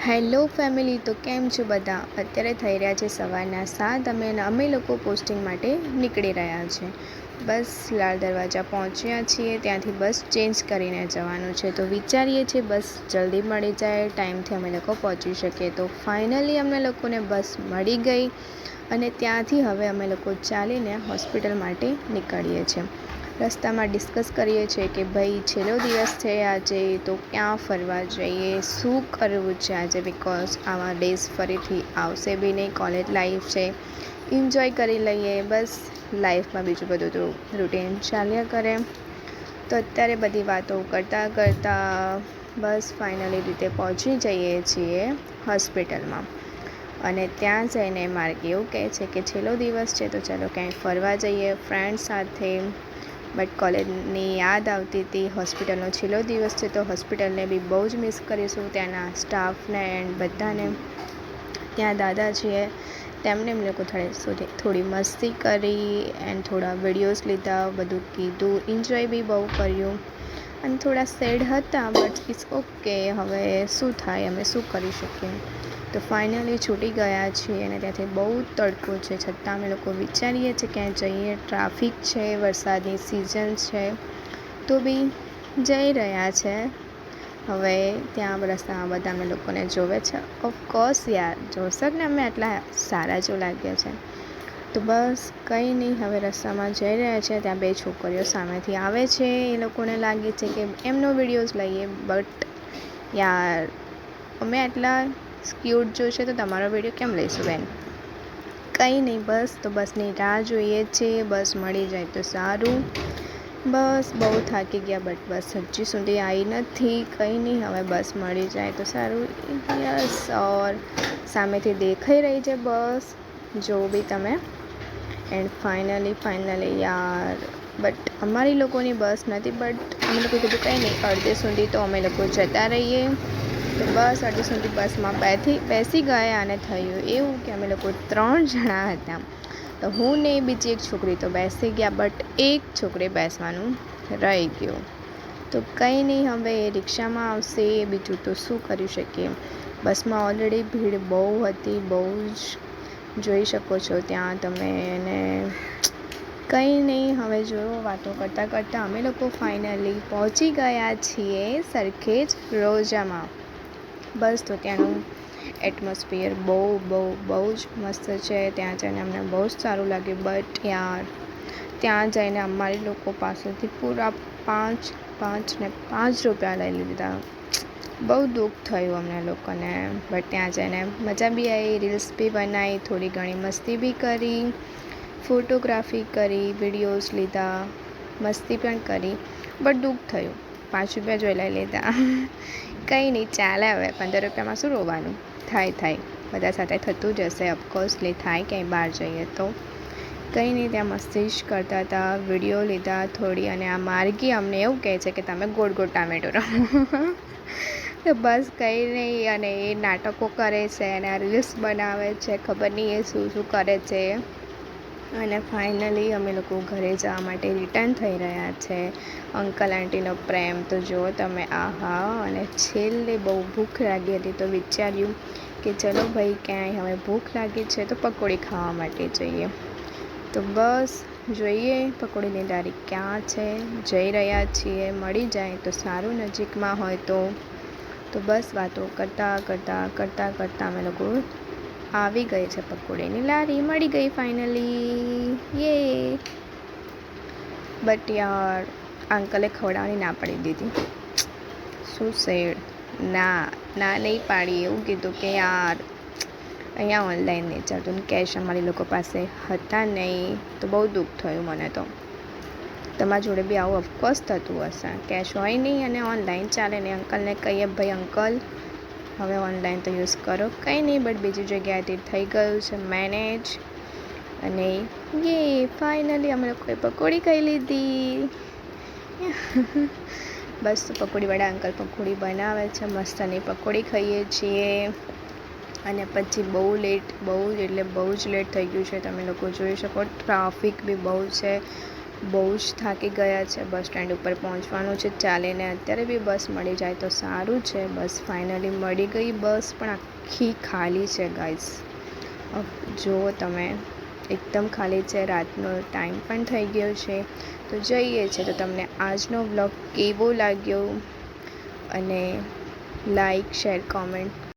Hello family, તો કેમ છો બધા? અત્યારે થઈ રહ્યા છે સવારના 7 અમે લોકો પોસ્ટિંગ માટે નીકળી રહ્યા છે. બસ લાલ દરવાજા પહોંચ્યા છીએ, ત્યાંથી બસ ચેન્જ કરીને જવાનું છે. તો વિચારીએ છીએ બસ જલ્દી મળી જાય, ટાઈમથી અમે લોકો પહોંચી શકીએ. તો ફાઇનલી અમને લોકોને બસ મળી ગઈ અને ત્યાંથી હવે અમે લોકો ચાલીને હોસ્પિટલ માટે નીકળીએ છીએ. રસ્તામાં ડિસ્કસ કરીએ છીએ કે ભાઈ છેલ્લો દિવસ છે આજે, તો ક્યાં ફરવા જઈએ, શું કરવું છે આજે, બિકોઝ આવા ડેઝ ફરીથી આવશે બી નહીં. કોલેજ લાઈફ છે, એન્જોય કરી લઈએ. બસ લાઈફમાં બીજું બધું તો રૂટીન ચાલ્યા કરે. તો અત્યારે બધી વાતો કરતાં કરતાં બસ ફાઇનલી રીતે પહોંચી જઈએ છીએ હોસ્પિટલમાં. અને ત્યાં જઈને માર્ગ એવું કહે છે કે છેલ્લો દિવસ છે તો ચાલો ક્યાંય ફરવા જઈએ ફ્રેન્ડ સાથે. બટ કોલેજની યાદ આવતી હતી. હોસ્પિટલનો છેલ્લો દિવસ છે તો હોસ્પિટલને બી બહુ જ મિસ કરીશું, ત્યાંના સ્ટાફને એન્ડ બધાને. ત્યાં દાદા છીએ, તેમને એમ લોકો થોડી મસ્તી કરી એન્ડ થોડા વિડીયોઝ લીધા, બધું કીધું, એન્જોય બી બહુ કર્યું. અને થોડા સેડ હતા, બટ ઇટ્સ ઓકે. હવે શું થાય, અમે શું કરી શકીએ. તો ફાઇનલી છૂટી ગયા છીએ અને ત્યાંથી બહુ તડકો છે, છતાં અમે લોકો વિચારીએ છીએ ક્યાંય જઈએ. ટ્રાફિક છે, વરસાદની સિઝન છે, તો બી જઈ રહ્યા છે. હવે ત્યાં રસ્તામાં બધા અમે લોકોને જોવે છે. ઓફકોર્સ યાર, જોશે જ ને, અમે આટલા સારા જો લાગ્યા છે. તો બસ કંઈ નહીં, હવે રસ્તામાં જઈ રહ્યા છે. ત્યાં બે છોકરીઓ સામેથી આવે છે. એ લોકોને લાગે છે કે એમનો વિડીયોઝ લઈએ, બટ યાર અમે આટલા ક્યુટ જોશે તો તમારો વિડીયો કેમ લઈશું બેન? કંઈ નહીં, બસ તો બસની રાહ જોઈએ છે. બસ મળી જાય તો સારું. બસ બહુ થાકી ગયા, બટ બસ હજી સુધી આવી નથી. કંઈ નહીં, હવે બસ મળી જાય તો સારું. યસ, ઓર સામેથી દેખાઈ રહી છે બસ, જો બી તમે. એન્ડ ફાઇનલી યાર, બટ અમારી લોકોની બસ નથી. બટ અમે લોકો કીધું કંઈ નહીં, અડધે સુધી તો અમે લોકો જતા રહીએ. તો બસ અડધી સુધી બસમાં બેસી ગયા અને થયું એવું કે અમે લોકો 3 જણા હતા. તો હું ને બીજી એક છોકરી તો બેસી ગયા, બટ એક છોકરી બેસવાનું રહી ગયું. તો કંઈ નહીં, હવે એ રિક્ષામાં આવશે, બીજું તો શું કરી શકીએ. બસમાં ઓલરેડી ભીડ બહુ હતી, બહુ જ જોઈ શકો છો ત્યાં તમે. એને કંઈ નહીં, હવે જોયો વાતો કરતાં કરતાં અમે લોકો ફાઇનલી પહોંચી ગયા છીએ સરખેજ રોજામાં. બસ તો ત્યાંનું એટમોસ્ફિયર બહુ જ મસ્ત છે. ત્યાં જઈને અમને બહુ જ સારું લાગ્યું. બટ યાર, ત્યાં જઈને અમારી લોકો પાસેથી પૂરા 5 રૂપિયા લઈ લીધા. બહુ દુઃખ થયું અમને લોકોને. બટ ત્યાં જઈને મજા બી આવી, રીલ્સ બી બનાવી, થોડી ઘણી મસ્તી બી કરી, ફોટોગ્રાફી કરી, વિડીયોઝ લીધા, મસ્તી પણ કરી. બટ દુઃખ થયું, 5 રૂપિયા જોઈ લઈ લીધા. કંઈ નહીં, ચાલે. હવે 15 રૂપિયામાં શું રોવાનું? થાય બધા સાથે થતું જ હશે. ઓફકોર્સલી થાય ક્યાંય બહાર જઈએ તો. કંઈ નહીં, ત્યાં મસ્તી જ કરતા હતા, વિડીયો લીધા થોડી. અને આ માર્ગી અમને એવું કહે છે કે તમે ગોળ ટામેટો રમો. તો બસ કંઈ નહીં, અને એ નાટકો કરે છે અને આ રીલ્સ બનાવે છે, ખબર નહીં એ શું કરે છે. અને ફાઇનલી અમે લોકો ઘરે જવા માટે રિટર્ન થઈ રહ્યા છે. અંકલ આંટીનો પ્રેમ તો જુઓ તમે, આહા. અને છેલ્લે બહુ ભૂખ લાગી હતી, તો વિચાર્યું કે ચલો ભાઈ, ક્યાંય હવે ભૂખ લાગી છે તો પકોડી ખાવા માટે જઈએ. તો બસ જોઈએ પકોડીની લારી ક્યાં છે. જઈ રહ્યા છીએ, મળી જાય તો સારું, નજીકમાં હોય તો. તો બસ વાતો કરતાં અમે લોકો આવી ગઈ છે પકોડીની લારી. મળી ગઈ ફાઇનલી, યે. બટ યાર, અંકલે ખવડાવવાની ના પાડી દીધી. શું સેડ. ના નહીં પાડી, એવું કીધું કે યાર અહીંયા ઓનલાઈન નહીં ચાલતું, કેશ અમારી લોકો પાસે હતા નહીં. તો બહુ દુઃખ થયું મને. તો તમારા જોડે બી આવું ઓફકોર્સ થતું હશે, કેશ હોય નહીં અને ઓનલાઈન ચાલે નહીં. અંકલને કહીએ ભાઈ અંકલ હવે ઓનલાઈન તો યુઝ કરો. કંઈ નહીં, બટ બીજી જગ્યાએથી થઈ ગયું છે મેનેજ. અને યે, ફાઇનલી અમે લોકોએ પકોડી ખાઈ લીધી. બસ તો પકોડીવાળા અંકલ પકોડી બનાવે છે, મસ્તની પકોડી ખાઈએ છીએ. અને પછી બહુ જ લેટ થઈ ગયું છે. તમે લોકો જોઈ શકો, ટ્રાફિક બી બહુ છે. બહુ જ થાકી ગયા છે. બસ સ્ટેન્ડ ઉપર પહોંચવાનું છે ચાલીને. અત્યારે બી બસ મળી જાય તો સારું છે. બસ ફાઇનલી મળી ગઈ. બસ પણ આખી ખાલી છે ગાઈઝ. જુઓ તમે, એકદમ ખાલી છે. રાતનો ટાઈમ પણ થઈ ગયો છે. તો જઈએ છે. તો તમને આજનો વ્લોગ કેવો લાગ્યો અને લાઈક, શેર, કોમેન્ટ